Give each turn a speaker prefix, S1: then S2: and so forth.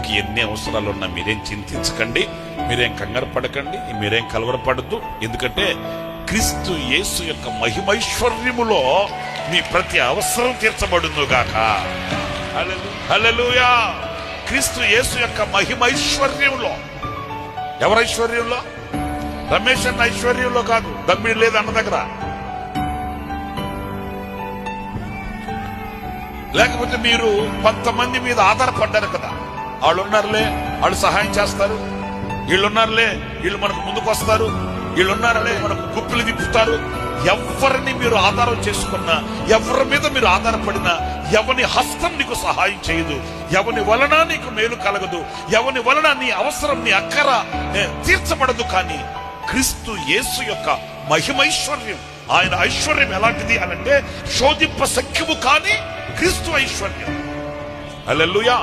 S1: మీకు ఎన్ని అవసరాలు ఉన్నా మీరేం చింతించకండి, మీరేం కంగారు పడకండి, మీరేం కలవరపడద్దు. ఎందుకంటే క్రీస్తు యేసు యొక్క మహిమైశ్వర్యములో మీ ప్రతి అవసరం తీర్చబడును గాక. హల్లెలూయా. క్రీస్తు యేసు యొక్క మహిమైశ్వర్యంలో. ఎవరి ఐశ్వర్యంలో? రమేష్ అన్న ఐశ్వర్యంలో కాదు. దమ్మిడి లేదు అన్న దగ్గర, లేకపోతే మీరు కొంతమంది మీద ఆధారపడ్డారు కదా. వాళ్ళు ఉన్నారులే, వాళ్ళు సహాయం చేస్తారు, వీళ్ళున్నారులే, వీళ్ళు మనకు ముందుకు వస్తారు, వీళ్ళున్నారులే మనకు గుప్పులు తిప్పుతారు. ఎవరిని మీరు ఆధారం చేసుకున్నా, ఎవరి మీద మీరు ఆధారపడినా, ఎవని హస్తం నీకు సహాయం చేయదు, ఎవని వలన నీకు మేలు కలగదు, ఎవని వలన నీ అవసరం, నీ అక్కర తీర్చబడదు. కానీ క్రీస్తు యేసు యొక్క మహిమైశ్వర్యం, ఆయన ఐశ్వర్యం ఎలాంటిది అనంటే శోధింప శక్యము కానీ క్రీస్తు ఐశ్వర్యం. హల్లెలూయా.